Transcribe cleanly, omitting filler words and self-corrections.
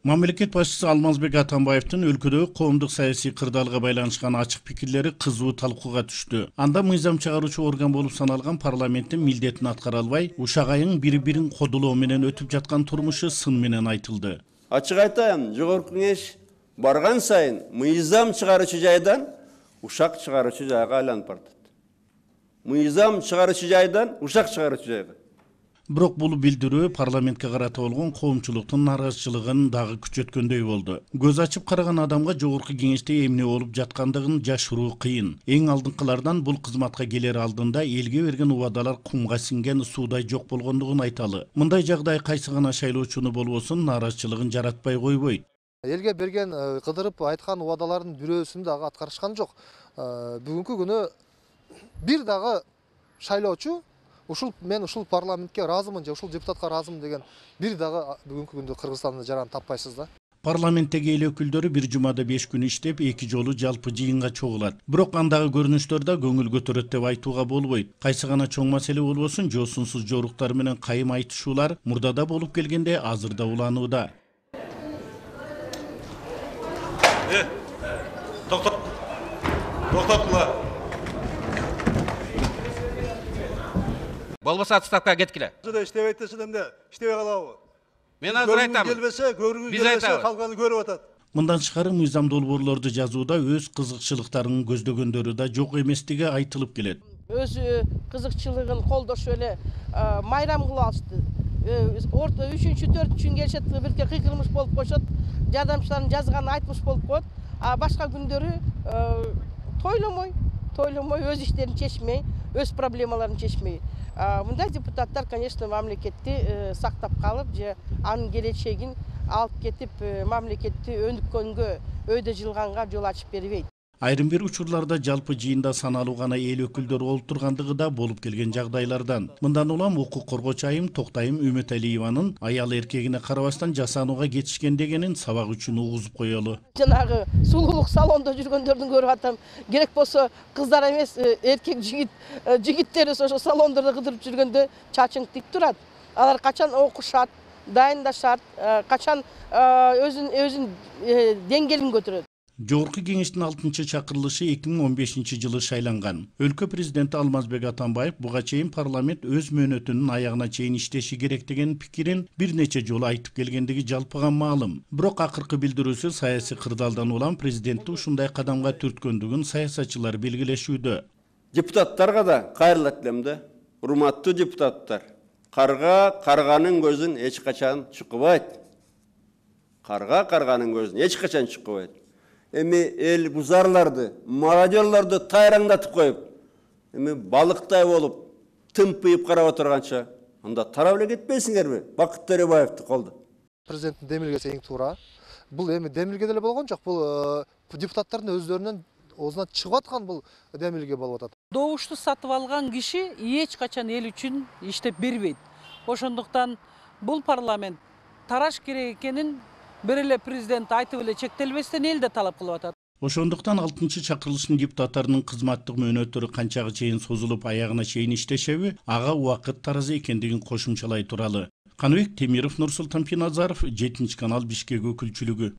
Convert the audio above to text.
Мамлекет башчысы Алмазбек Атамбаевдин өлкөдөгү коомдук саясий кырдаалга байланышкан ачык пикирлери кызуу талкууга түштү. Анда мыйзам чыгаруучу орган болуп саналган парламенттин милдетин аткара албай, ушак айын бири-бирин кодулоо менен өтүп жаткан турмушу сын менен айтылды. Ачык айтайын, жогорку кеңеш барган сайын мыйзам чыгаруучу жайдан ушак чыгаруучу жайга айланып баратат. Мыйзам чыгаруучу жайдан ушак чыгаруучу жайга. Бирок бул билдирүү парламентке карата болгон коомчулуктун нааразычылыгын дагы күчөткөндөй болду. Көз ачып караган адамга жогорку кеңеште эмне болуп жаткандыгын жашыруу кыйын. Эң алдыңкылардан бул кызматка келер алдында элге берген убадалар кумга сиңген суудай жок болгондугун айталы. Мындай жагдай кайсы гана шайлоочуну болбосун нааразычылыгын жаратпай койбойт. Элге берген кыдырып айткан убадалардын бирөөсүн дагы аткарышкан жок. Бүгүнкү күнү бир дагы шайлоочу мен ушул парламентке разымын же ушул депутатка разымын деген бир дагы бүгүнкү күндө Кыргызстанда жаран таппайсыз да. Парламенттеги эл өкүлдөрү бир жумада 5 күн иштеп, 2 жолу жалпы жыйынга чогулат. Бирок андагы көрүнүштөр да көңүл көтөрөт деп айтууга болбойт. Кайсы гана чоң маселе болбосун, жосунсуз жоруктар менен кайым айтышуулар мурдада болуп келгенде азыр да уланууда. Токтоткула. Болбаса отставкага кеткиле. İştebey etsin hem de iştebey kalabı. Мен азыр айтам. Görgü Биз gelmese айтабыз. kalkanı görüp atat. Мындан тышкары мыйзам долбоорлорду жазууда өз кызыкчылыктарын көздөгөндөрү да жок эместиги айтылып келет. Өз кызыкчылыгын колдошуп эле майрам кылып алышты. Орто 3-4 келишет, бирке кыйкырмыш болуп коюшат. Жардамчыларын жазганын айтмыш болуп коет. А башка күндөрү тойломой өз иштерин чечмей, өз проблемаларын чечмей. Мындай депутаттар, конечно, мамлекетти сактап калып, же анын келечегин алып кетип, мамлекетти өнүккөнгө, өйдө жылганга жол ачып бербейт. Айрым бир учурларда жалпы жыйында саналуу гана эл өкүлдөрү олтургандыгы да болуп келген жагдайлардан. Мындан улам укук коргоочу айым Токтайым Үмөталиеванын аял эркегине карабастан жасанууга кетишкен дегенин сабак үчүн угузуп коелу. Жанагы сулуулук салондо жүргөндөрдүн көрүп атам. Керек болсо кыздар эмес, эркек жигиттер ошо салондордо кыдырып жүргөндө чачың тик турат. Алар качан окушат, дайындашат, качан өзүн деңгээлин көтөрөт. Жогорку кеңештин 6-чакырылышы 2015 жылы шайланган. Өлкө президенти Алмазбек Атамбаев буга чейин парламент өз мөөнөтүнүн аягына чейин иштеши керек деген пикирин бир нече жолу айтып келгендиги жалпыга маалым. Бирок акыркы билдирүүсү саясий кырдаалдан улам президентти ушундай кадамга түрткөндүгүн саясатчылар белгилешүүдө. Депутаттарга да кайрылат элем да. Урматтуу депутаттар, карганын көзүн эч качан чукубайт. Карганын көзүн эч качан чукубайт. Эми эл бузарларды, мародерлорду тайраңдатып коюп, эми балыктай болуп, тымпыйып карап отурганча, анда тарап эле кетпейсиңерби? Бакыт Төрөбаевди колдоп. Президенттин демилгеси эң туура. Бул эми демилге деле болгон жок. Бул депутаттардын өздөрүнүн оозунан чыгып аткан бул демилге болуп атат. Добушту сатып алган киши эч качан эл үчүн иштеп бербейт. Ошондуктан бул парламент тараш керек экенин бир эле президент айтып эле чектелбестен эл да талап кылып атат. Ошондуктан 6-чакырылыштын депутаттарынын кызматтык мөөнөттөрү канчага чейин созулуп аягына чейин иштешеби, ага убакыт таразы экендигин кошумчалай туралы. Каныбек Темиров, Нурсултан Пиназаров, 7 канал Бишкек өкүлчүлүгү.